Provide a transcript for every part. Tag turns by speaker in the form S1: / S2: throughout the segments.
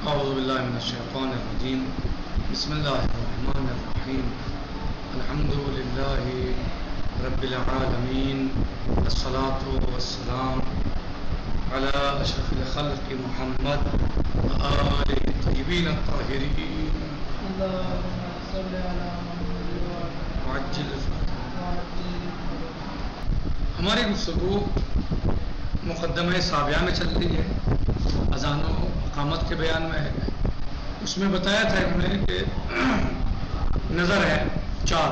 S1: اعوذ باللہ من الشیطان الرجیم بسم اللہ الرحمن الرحیم الحمد للہ رب العالمین والصلاة والسلام علی اشرف الخلق محمد وآلہ الطیبین الطاہرین
S2: اللهم صل على محمد
S1: وعجل
S2: وعجل.
S1: ہماری گفتگو مقدمہ سابعہ میں چل رہی ہے، اذان و اقامت کے بیان میں ہے. اس میں بتایا تھا ہم نے کہ نظر ہے 4.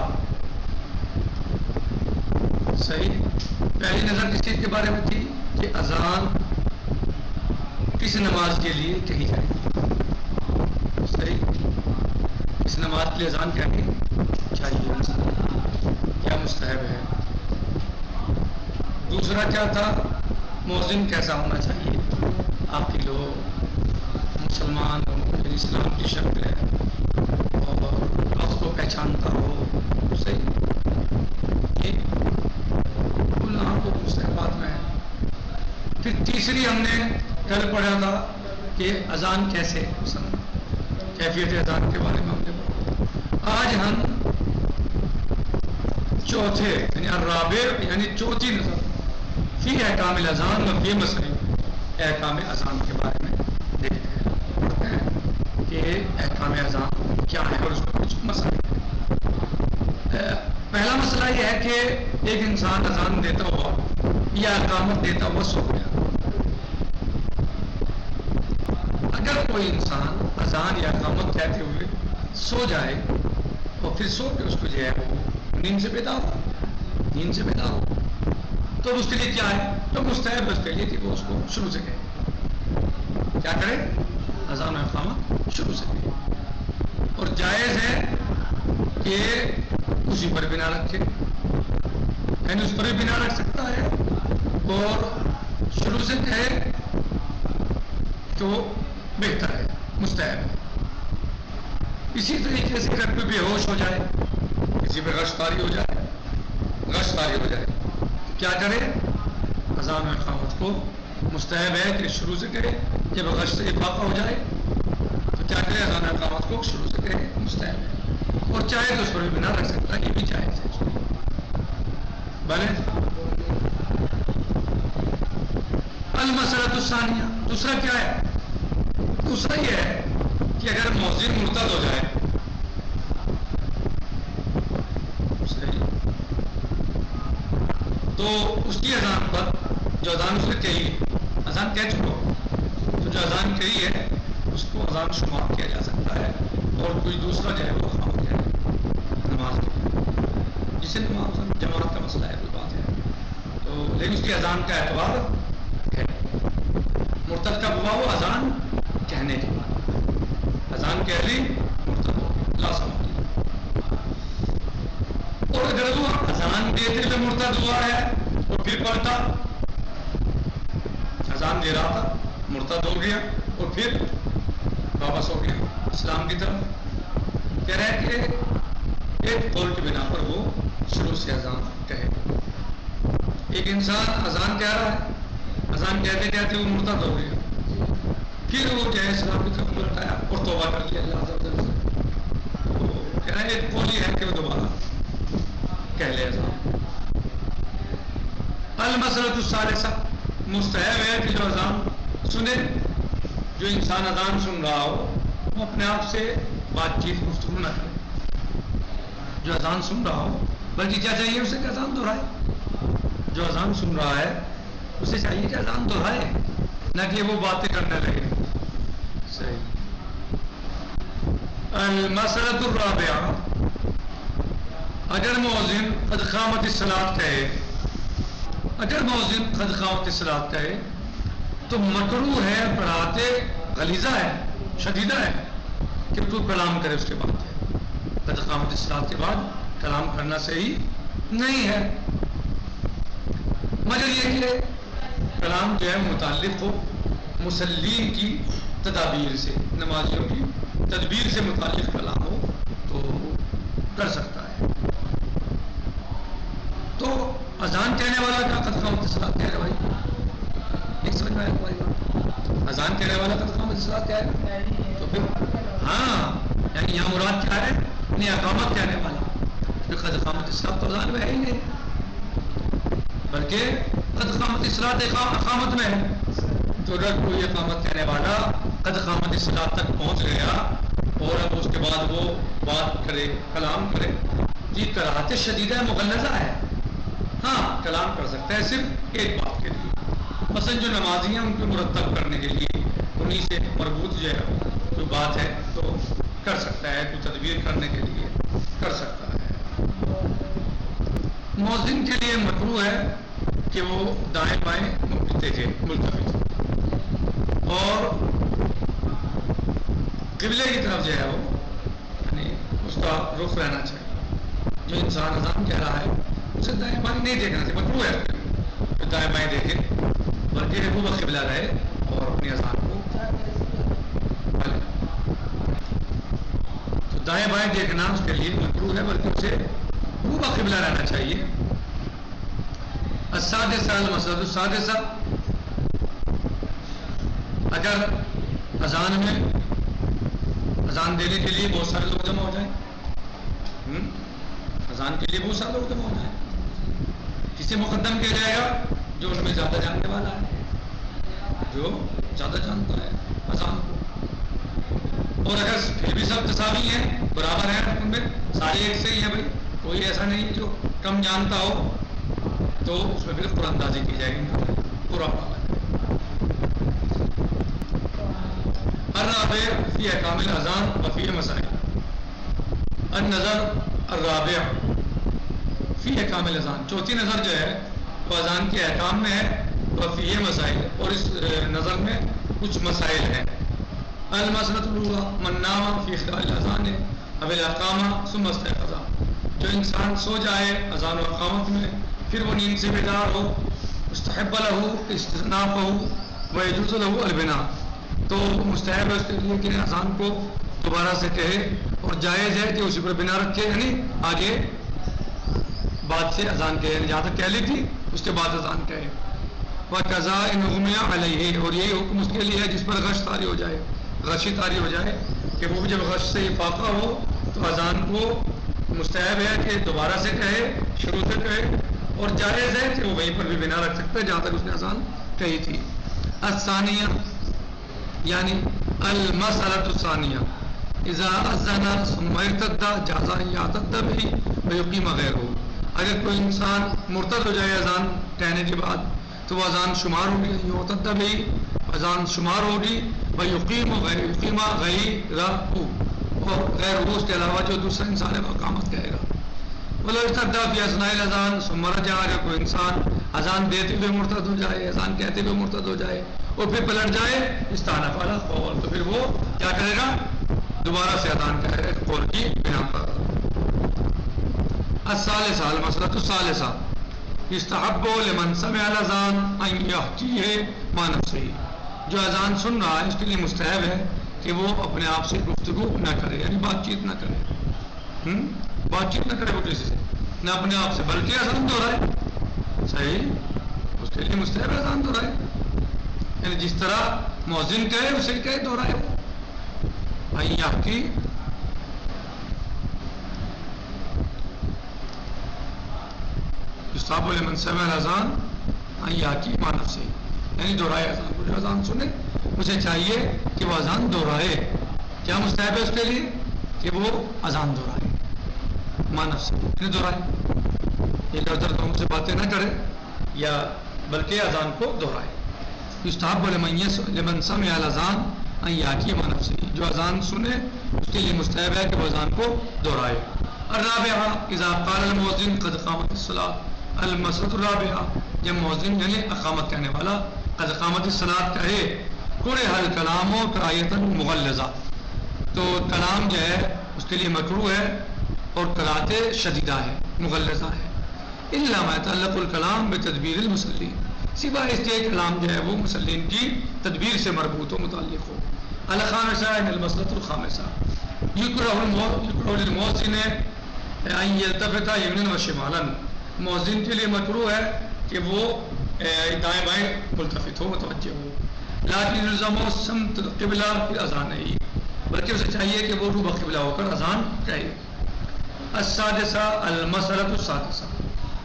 S1: صحیح. پہلی نظر کس چیز کے بارے میں تھی کہ اذان کس نماز کے لیے کہی جائے. صحیح. اس نماز کے لیے اذان کہنی چاہیے، کیا مستحب ہے. دوسرا کیا تھا، مؤذن کیسا ہونا چاہیے، عاقل ہو، مسلمان ہو، اسلام کی شکل ہے اور وقت کو پہچانتا ہو. صحیح. ان کو مستحبات میں ہے. پھر تیسری ہم نے کل پڑھا تھا کہ اذان کیسے کیفیت اذان کے بارے میں ہم نے پڑھا. آج ہم چوتھے یعنی الرابع یعنی چوتھی نظر فی احکام الاذان و فی مسئلے احکام اذان کے بارے میں دیکھتے ہیں کہ احکام اذان کیا ہے اور اس میں کچھ مسئلے. پہلا مسئلہ یہ ہے کہ ایک انسان اذان دیتا ہوا یا اقامت دیتا ہوا سو گیا. اگر کوئی انسان اذان یا اقامت کہتے ہوئے سو جائے اور پھر سو کے اس کو جو ہے وہ نیند سے بیدار ہو تو اس کے لیے کیا ہے، تو مستحب اس کے لیے کہ وہ اس کو شروع سے کہے. کیا کرے، اذان و اقامت شروع سے کہے. اور جائز ہے کہ اسی پر بنا رکھے، یعنی اس پر بھی بنا رکھ سکتا ہے اور شروع سے کہے تو بہتر ہے، مستحب ہے. اسی طریقے سے اگر کوئی بے ہوش ہو جائے، کسی پہ غش طاری ہو جائے کیا کرے، اذان و اقامت کو مستحب ہے کہ شروع سے کرے. جب غش سے افاقہ ہو جائے تو کیا کرے، اذان و اقامت کو شروع سے کرے، مستحب ہے. اور چاہے تو اس پر بھی بنا رکھ سکتا ہے، یہ بھی جائز ہے. بھلے. المسئلۃ الثانیہ، دوسرا کیا ہے، دوسرا یہ ہے کہ اگر مؤذن مرتد ہو جائے تو اس کی اذان پر جو اذان اس نے کہی، اذان کہہ چکا تو جو اذان کہی ہے اس کو اذان شمار کیا جا سکتا ہے اور کوئی دوسرا جو ہے وہ خام ہو جائے نماز کے، جسے نماز جماعت کا مسئلہ ہے، کوئی بات ہے تو لیکن اس کی اذان کا اعتبار ہے. مرتد کا ہوا وہ اذان کہنے کے بعد، اذان کہہ لی مرتد ہو لا سمجھ. اور اگر وہ اذان دیتے ہوئے مرتد ہوا ہے اور پھر پلٹا، اذان دے رہا تھا مرتد ہو گیا اور پھر واپس ہو گیا اسلام کی طرف، کہہ رہے کہ ایک قول کی بنا پر وہ شروع سے اذان کہے. ایک انسان اذان کہہ رہا ہے، اذان کہتے کہتے وہ مرتد ہو گیا، پھر وہ جو ہے اسلام کی طرف پلٹایا اور توبہ کر لیا اللہ عز و جل سے. تو کہہ رہے ایک قول یہ ہے کہ وہ دوبارہ کہہ لے اذان. المسئلۃ الثالثہ، مستحب ہے کہ جو اذان سنے، جو انسان اذان سن رہا ہو وہ اپنے آپ سے بات چیت گفتگو نہ کرے. جو اذان سن رہا ہو بلکہ کیا چاہیے اسے کہ اذان دہرائے. جو اذان سن رہا ہے اسے چاہیے کہ اذان دہرائے، نہ کہ وہ باتیں کرنے لگے. صحیح. المسئلۃ الرابعہ، اگر مؤذن قد قامت الصلاۃ کہے، اگر مؤذن قد قامت الصلاۃ کہے تو مکروہ ہے، پڑھاتے غلیظہ ہے، شدیدہ ہے کہ تو کلام کرے اس کے بعد. قد قامت الصلاۃ کے بعد کلام کرنا صحیح نہیں ہے، مگر یہ کہ کلام جو ہے متعلق ہو مسلین کی تدابیر سے، نمازیوں کی تدبیر سے متعلق کلام ہو تو کر سکتا ہے. تو اذان کہنے والا کا قد قامت الصلاۃ کہہ رہا بھائی، ایک سمجھ میں آیا ہماری بات. اذان کہنے والا قد قامت الصلاۃ کیا ہے؟ تو پھر ہاں یعنی یہاں مراد کیا ہے؟ نہیں اقامت کہنے والا، پھر قد قامت الصلاۃ تو اذان میں ہے ہی نہیں، بلکہ قد قامت الصلاۃ اقامت میں ہے۔ تو اگر کوئی اقامت کہنے والا قد قامت الصلاۃ تک پہنچ گیا اور اب اس کے بعد وہ بات کرے، کلام کرے، یہ کراہت شدیدہ مغلظہ ہے، ہاں کلام کر سکتا ہے صرف ایک بات کے لیے، مثلا جو نمازی ہیں ان کو مرتب کرنے کے لیے، انہی سے مربوط جو ہے جو بات ہے تو کر سکتا ہے، کوئی تدبیر کرنے کے لیے کر سکتا ہے۔ مؤذن کے لیے مکروہ ہے کہ وہ دائیں بائیں دیکھے ملتفت، اور قبلے کی طرف جو ہے وہ یعنی اس کا رخ رہنا چاہیے۔ جو انسان اذان کہہ رہا ہے اسے دائیں بائیں نہیں دیکھنا چاہیے، مکروہ ہے کہ دائیں بائیں دیکھے، بلکہ وہ قبلہ رہے اور اپنی اذان کو تو دائیں بائیں دیکھنا اس کے لیے مکروہ ہے، بلکہ اسے وہ قبلہ رہنا چاہیے۔ السادسہ المسألۃ السادسہ، اگر اذان میں اذان دینے کے لیے بہت سارے لوگ جمع ہو جائیں، اذان کے لیے بہت سارے لوگ جمع ہو جائیں، کسے مقدم کیا جائے گا؟ جو ان میں زیادہ جاننے والا ہے، جو زیادہ جانتا ہے اذان کو، اور اگر پھر بھی سب تساوی ہیں، برابر ہیں، ان میں سارے ایک سے ہی ہیں بھائی، کوئی ایسا نہیں جو کم جانتا ہو، تو اس میں پھر قرآن اندازی کی جائے گی پورا پاور۔ الرابع فی احکام الاذان وفی مسائل، النظر الرابع فی احکام الاذان، چوتھی نظر جو ہے وہ اذان کے احکام میں ہے، وفی مسائل، اور اس نظر میں کچھ مسائل ہیں۔ المسألۃ الاولى من نام فی اخراء الاذان او الاقامہ ثم استيقظ، جو انسان سو جائے اذان و اقامت میں پھر وہ نیند سے بیدار ہو، استحب له استئنافه ويجوز له البناء، تو مستحب ہے اس کے لیے کہ اذان کو دوبارہ سے کہے، اور جائز ہے کہ اسی پر بنا رکھے، یعنی آگے بعد سے اذان کہے، یعنی جہاں تک کہہ لی تھی اس کے بعد اذان کہے۔ وَقَضَاءَ إِنْ غُمِيَ عَلَيْهِ، اور یہی حکم اس کے لیے ہے جس پر غش طاری ہو جائے، غشی طاری ہو جائے، کہ وہ بھی جب غش سے فاقہ ہو تو اذان کو مستحب ہے کہ دوبارہ سے کہے، شروع سے کہے، اور جائز ہے کہ وہ وہیں پر بھی بنا رکھ سکتا ہے جہاں تک اس نے اذان کہی تھی۔ الثانیہ یعنی المسألۃ الثانیہ اذا اذن ثم ارتد جاز ان يعتد به ويقيم غيره، اگر کوئی انسان مرتد ہو جائے اذان کہنے کے بعد تو وہ اذان شمار ہوگی، یعتد به اذان شمار ہوگی، ويقيم غيره، اور غیر اس کے علاوہ جو دوسرا انسان ہے وہ اقامت کہے گا۔ ولو ارتد في اثناء الاذان ثم رجع، اگر کوئی انسان اذان دیتے ہوئے مرتد ہو جائے، اذان کہتے ہوئے مرتد ہو جائے اور پھر پلٹ جائے، استانف علی قول، تو پھر وہ کیا کرے گا؟ دوبارہ سے اذان کہے گا قول کی بنا پر۔ الثالثہ المسألۃ الثالثہ یستحب لمن سمع الاذان ان یحکیہ مع نفسہ، جو اذان سن رہا ہے اس کے لیے مستحب ہے کہ وہ اپنے آپ سے گفتگو نہ کرے، یعنی بات چیت نہ کرے، بات چیت نہ کرے وہ کسی سے، نہ اپنے آپ سے، بلکہ اذان دہرائے، صحیح، اس کے لیے مستحب اذان دہرائے، یعنی جس طرح مؤذن کہے اسے کہے دہرائے وہ کی یستحب لمن سمع الاذان ان یحکی مع نفسہ، یعنی دہرائے اذان کو، جو اذان سنے اسے چاہیے کہ وہ اذان دہرائے، کیا مستحب ہے اس کے لیے؟ کہ وہ اذان دہرائے مع نفسہ، یعنی دہرائے، ایک ادھر تو سے باتیں نہ کرے، یا بلکہ اذان کو دہرائے۔ یستحب لمن سمع الاذان ان یحکی مع نفسہ، جو اذان سنے اس کے لیے مستحب ہے کہ وہ اذان کو دہرائے۔ الرابعہ اذا قال المؤذن قد قامت الصلاۃ، المسألۃ الرابعہ جب مؤذن یعنی اقامت کہنے والا قد قامت الصلاۃ کہے، کرہ الکلام کراہیۃ مغلظہ، تو کلام جو ہے اس کے لیے مکروہ ہے اور کراہت شدیدہ ہے، مغلظہ ہے۔ الا ما يتعلق الکلام بتدبیر المصلین، سوائے اس کے کلام جو ہے وہ مسلین کی تدبیر سے مربوط و متعلق ہو۔ الخامسہ المسألۃ الخامسہ یکرہ للمؤذن ان یلتفت یمیناً و شمالاً، مؤذن کے لیے مکروہ ہے کہ وہ دائیں بائیں ملتفت ہو، متوجہ ہو، لیکن الزام سمت قبلہ پھر اذان نہیں، بلکہ اسے چاہیے کہ وہ روبہ قبلہ ہو کر اذان کہے۔ السادسہ المسألۃ السادسہ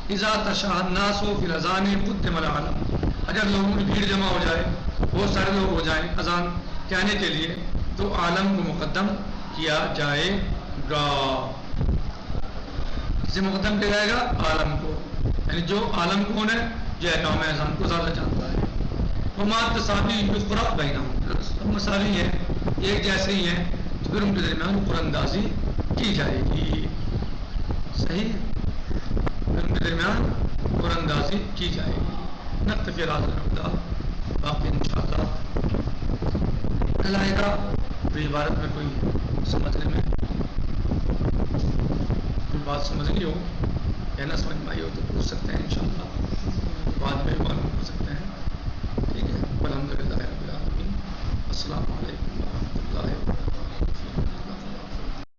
S1: اذا تشہد الناس فی الاذان قدم العالم، اگر لوگوں میں بھیڑ جمع ہو جائے، بہت سارے لوگ ہو جائیں اذان کہنے کے لیے، تو عالم کو مقدم کیا جائے گا۔ کسے مقدم کیا جائے گا؟ عالم کو، یعنی جو عالم کون ہے؟ جو احکام اذان کو زیادہ جانتا ہے۔ وما تصابی یقرأ بینہم، مساوی ہیں، ایک جیسے ہی ہیں، تو پھر ان کے درمیان قرآن اندازی کی جائے گی۔ صحیح ہے، پھر ان کے درمیان قرآن اندازی کی جائے گی۔ نکتفی بہذا المقدار، باقی انشاءاللہ کل آئے گا۔ تو عبارت میں کوئی سمجھنے میں کوئی بات سمجھنی ہو یا نہ سمجھ میں آئی ہو تو پوچھ سکتے ہیں، انشاءاللہ بعد میں معلوم کر سکتے ہیں۔ ٹھیک ہے، الحمدللہ رب العالمین، السلام علیکم ورحمۃ اللہ وبرکاتہ۔